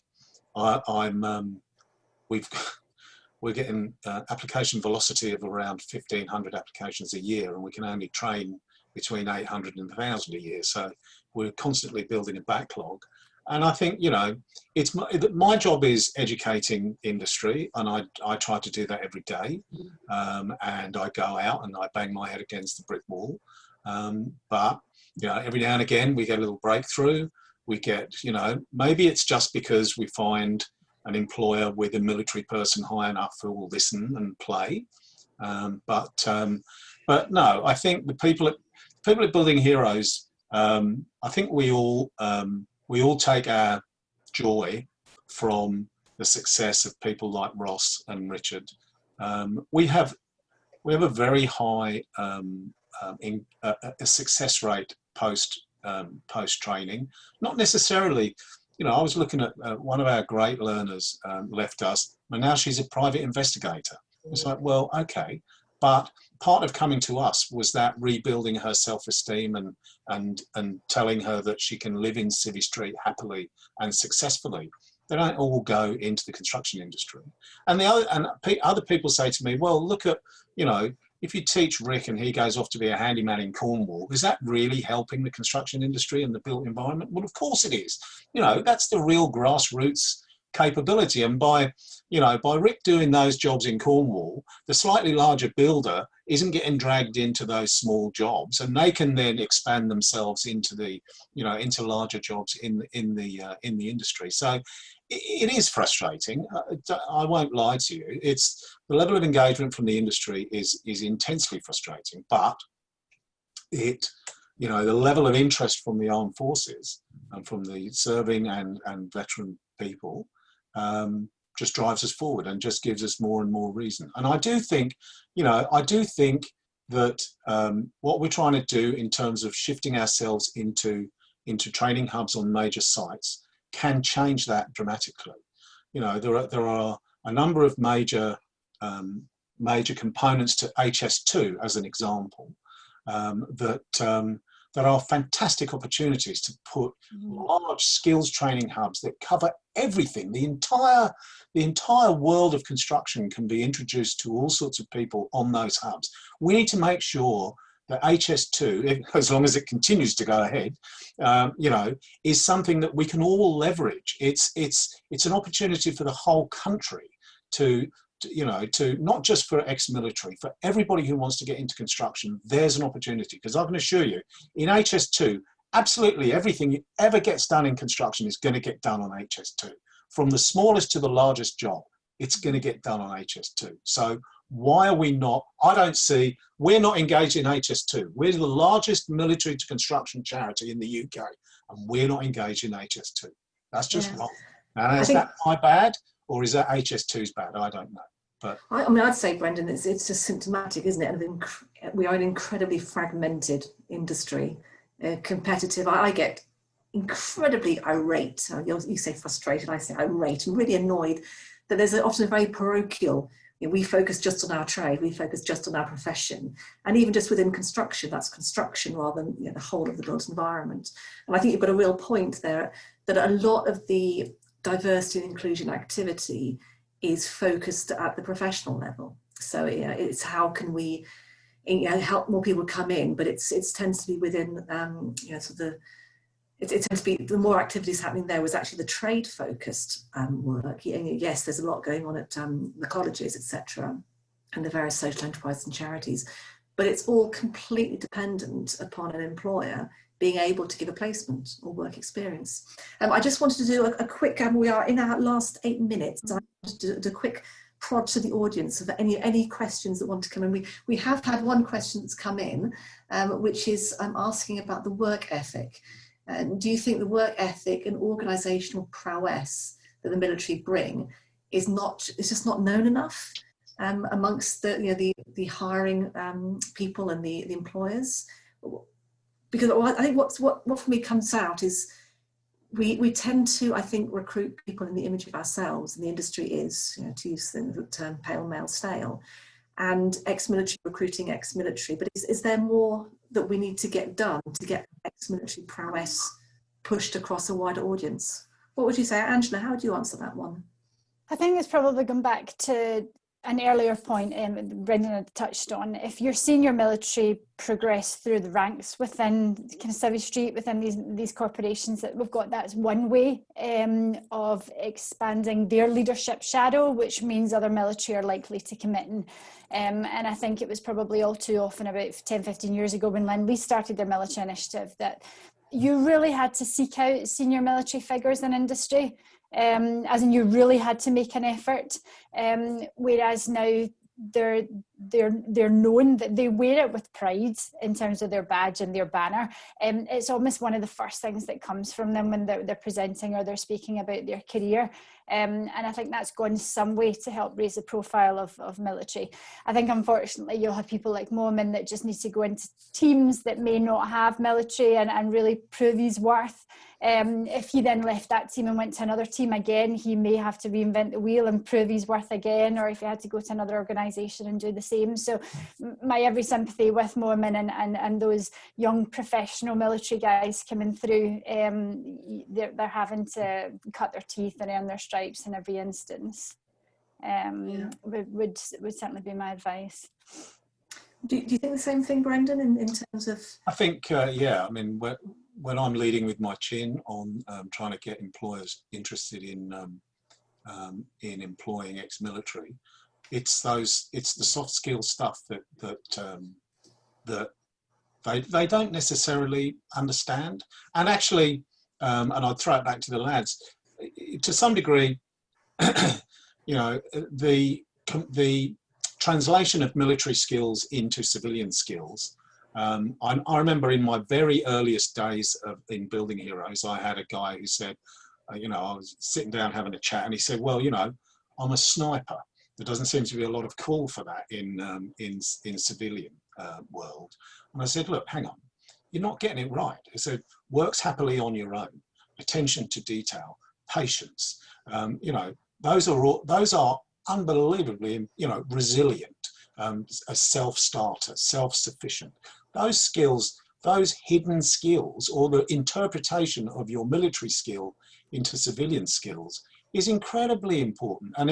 B: We're getting application velocity of around 1,500 applications a year, and we can only train between 800 and 1,000 a year. So we're constantly building a backlog. And I think, you know, it's my job is educating industry, and I try to do that every day. And I go out and I bang my head against the brick wall. But, you know, every now and again we get a little breakthrough. We get, you know, maybe it's just because we find an employer with a military person high enough who will listen and play. But no, I think the people at Building Heroes, I think we all take our joy from the success of people like Ross and Richard. We have a very high a success rate post training. Not necessarily, you know. I was looking at one of our great learners left us, and now she's a private investigator. It's like, well, okay, but part of coming to us was that rebuilding her self-esteem and telling her that she can live in Civvy Street happily and successfully. They don't all go into the construction industry. And other people say to me, well, look at, you know, if you teach Rick and he goes off to be a handyman in Cornwall, is that really helping the construction industry and the built environment? Well, of course it is. You know, that's the real grassroots capability. And by Rick doing those jobs in Cornwall, the slightly larger builder isn't getting dragged into those small jobs, and they can then expand themselves into the, you know, into larger jobs in the industry. So it is frustrating. I won't lie to you. It's the level of engagement from the industry is intensely frustrating, but it, you know, the level of interest from the armed forces and from the serving and veteran people just drives us forward and just gives us more and more reason. And I do think, you know, that what we're trying to do in terms of shifting ourselves into training hubs on major sites can change that dramatically. You know, there are a number of major components to HS2, as an example, that are fantastic opportunities to put large skills training hubs that cover everything. The entire world of construction can be introduced to all sorts of people on those hubs. We need to make sure that HS2, as long as it continues to go ahead, you know, is something that we can all leverage. It's an opportunity for the whole country to not just for ex-military, for everybody who wants to get into construction. There's an opportunity, because I can assure you, in HS2, absolutely everything that ever gets done in construction is going to get done on HS2. From the smallest to the largest job, it's going to get done on HS2. So why are we not? We're not engaged in HS2. We're the largest military to construction charity in the UK, and we're not engaged in HS2. That's just wrong. Now, is that my bad, or is that HS2's bad? I don't know. But
A: I mean, I'd say, Brendan, it's just symptomatic, isn't it? We are an incredibly fragmented industry, competitive. I get incredibly irate. You say frustrated, I say irate, and really annoyed that there's often a very parochial, you know, we focus just on our trade, we focus just on our profession. And even just within construction, that's construction rather than, you know, the whole of the built environment. And I think you've got a real point there, that a lot of the diversity and inclusion activity is focused at the professional level. So yeah, it's how can we, you know, help more people come in, but it tends to be within, you know, sort of it tends to be the more activities happening there was actually the trade focused work. Yes, there's a lot going on at the colleges, etc., and the various social enterprises and charities, but it's all completely dependent upon an employer being able to give a placement or work experience. I just wanted to do a quick, we are in our last 8 minutes. I wanted to do a quick prod to the audience of any questions that want to come in. We have had one question that's come in, which is asking about the work ethic. Do you think the work ethic and organisational prowess that the military bring is just not known enough amongst the hiring people and the employers? Because I think what for me comes out is we tend to, I think, recruit people in the image of ourselves, and the industry is, you know, to use the term pale male stale, and ex-military recruiting ex-military. But is there more that we need to get done to get ex-military prowess pushed across a wider audience? What would you say, Angela? How would you answer that one? I think it's probably going back to an earlier point Brendan had touched on. If you're seeing your military progress through the ranks within kind of Civvy Street, within these corporations that we've got, that's one way of expanding their leadership shadow, which means other military are likely to come in. And I think it was probably all too often about 10, 15 years ago when Lend-Lease started their military initiative that you really had to seek out senior military figures in industry. As in you really had to make an effort, whereas now they're known, that they wear it with pride in terms of their badge and their banner. It's almost one of the first things that comes from them when they're presenting or they're speaking about their career. And I think that's gone some way to help raise the profile of military. I think unfortunately you'll have people like Moamen that just need to go into teams that may not have military and really prove his worth. If he then left that team and went to another team again, he may have to reinvent the wheel and prove his worth again, or if he had to go to another organisation and do the
C: same. So my every sympathy with Moamen and those young professional military guys coming through. They're having to cut their teeth and earn their stripes in every instance. Would certainly be my advice.
A: Do you think the same thing, Brendan, in terms of?
B: I think, yeah, I mean, when I'm leading with my chin on trying to get employers interested in employing ex-military, it's the soft skill stuff that they don't necessarily understand. And actually, and I'd throw it back to the lads, to some degree, you know, the translation of military skills into civilian skills. I remember in my very earliest days in Building Heroes, I had a guy who said, you know, I was sitting down having a chat, and he said, well, you know, I'm a sniper. There doesn't seem to be a lot of call for that in civilian world. And I said, look, hang on, you're not getting it right. I said, works happily on your own, attention to detail, patience. You know, those are unbelievably, you know, resilient, a self-starter, self-sufficient. Those skills, those hidden skills, or the interpretation of your military skill into civilian skills is incredibly important. And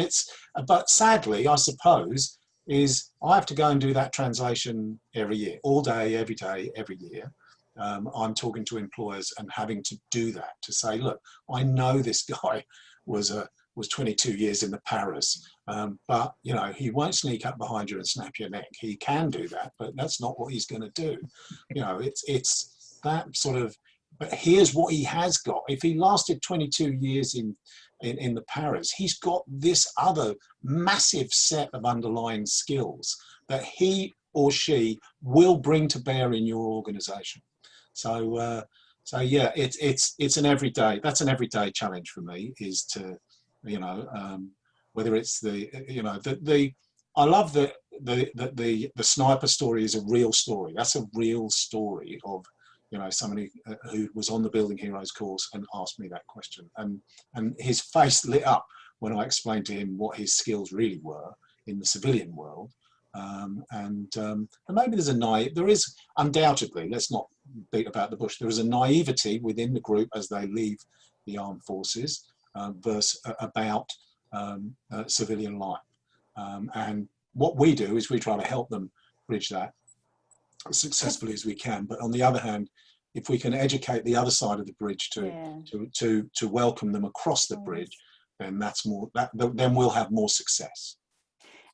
B: but sadly, I suppose, I have to go and do that translation every year, all day, every year. I'm talking to employers and having to do that, to say, look, I know this guy was 22 years in the Paris, but you know, he won't sneak up behind you and snap your neck. He can do that, but that's not what he's going to do. You know, it's that sort of. But here's what he has got. If he lasted 22 years in the Paris, he's got this other massive set of underlying skills that he or she will bring to bear in your organisation. So yeah, it's an everyday. That's an everyday challenge for me. Is to, you know, whether it's I love that the sniper story is a real story. That's a real story of, you know, somebody who was on the Building Heroes course and asked me that question, and his face lit up when I explained to him what his skills really were in the civilian world. And maybe there is undoubtedly, let's not beat about the bush, there is a naivety within the group as they leave the armed forces about civilian life. And what we do is we try to help them bridge that as successfully as we can. But on the other hand, if we can educate the other side of the bridge to welcome them across the bridge, then then we'll have more success.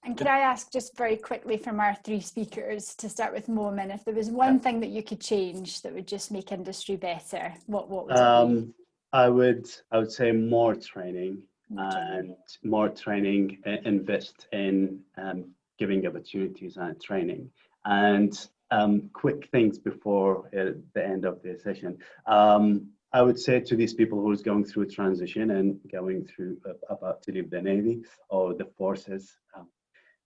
C: And could I ask just very quickly from our three speakers, to start with Moamen, if there was one thing that you could change that would just make industry better, what would it be?
F: I would say more training, more training, invest in giving opportunities and training. And quick things before the end of the session. I would say to these people who's going through a transition and going through about to leave the Navy or the forces,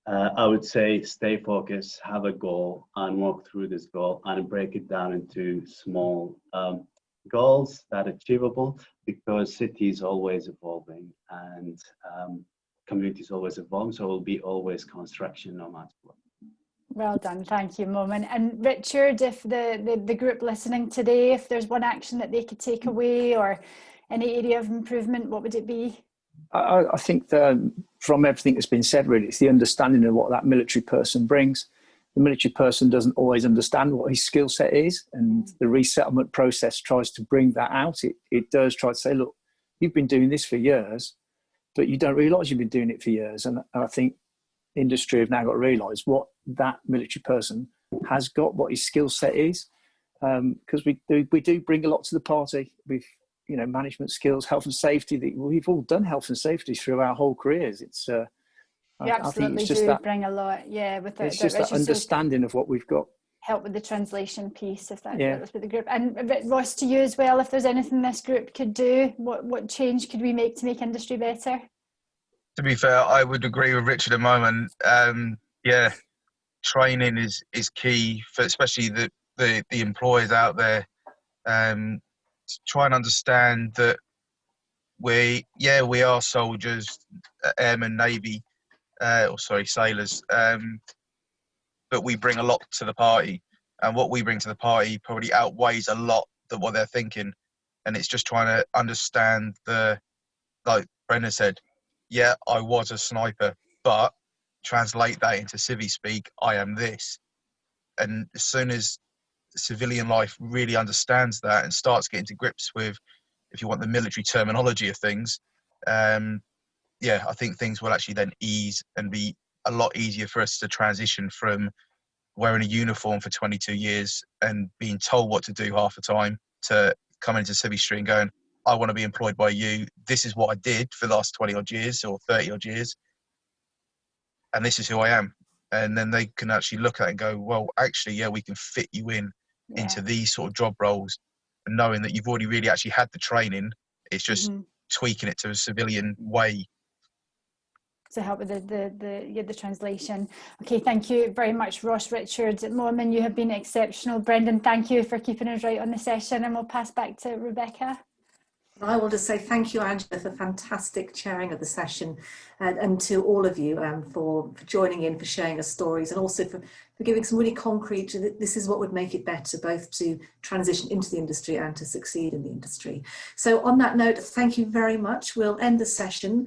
F: I would say stay focused, have a goal, and walk through this goal and break it down into small goals that are achievable, because city is always evolving and communities always evolve, so it will be always construction no matter what.
C: Well done, thank you, Moamen. And Richard, if the group listening today, if there's one action that they could take away or any area of improvement, what would it be?
E: I think from everything that's been said, really, it's the understanding of what that military person brings. The military person doesn't always understand what his skill set is, and the resettlement process tries to bring that out. It does try to say, look, you've been doing this for years, but you don't realise you've been doing it for years. And I think industry have now got to realise what that military person has got, what his skill set is, because we do bring a lot to the party with, you know, management skills, health and safety. We've all done health and safety through our whole careers. It's
C: you absolutely do bring a lot, yeah. With
E: it's just that understanding of what we've got.
C: Help with the translation piece, if that was with the group. And Ross, to you as well, if there's anything this group could do, what change could we make to make industry better?
D: To be fair, I would agree with Richard at the moment. Training is key for especially the employers out there. To try and understand that we are soldiers, airmen, navy, sailors. but we bring a lot to the party. And what we bring to the party probably outweighs a lot of what they're thinking. And it's just trying to understand like Brendan said, yeah, I was a sniper, but translate that into civvy speak, I am this. And as soon as civilian life really understands that and starts getting to grips with, if you want the military terminology of things, I think things will actually then ease and be a lot easier for us to transition from wearing a uniform for 22 years and being told what to do half the time to coming into civvy street and going, I want to be employed by you. This is what I did for the last 20 odd years or 30 odd years. And this is who I am. And then they can actually look at it and go, well, actually, yeah, we can fit you into these sort of job roles. And knowing that you've already really actually had the training, it's just tweaking it to a civilian way.
C: To help with the translation. Okay, thank you very much, Ross, Richard, Moamen, you have been exceptional. Brendan, thank you for keeping us right on the session, and we'll pass back to Rebecca.
A: I will just say thank you, Angela, for fantastic chairing of the session, and to all of you for joining in, for sharing your stories, and also for giving some really concrete, this is what would make it better, both to transition into the industry and to succeed in the industry. So on that note, thank you very much. We'll end the session.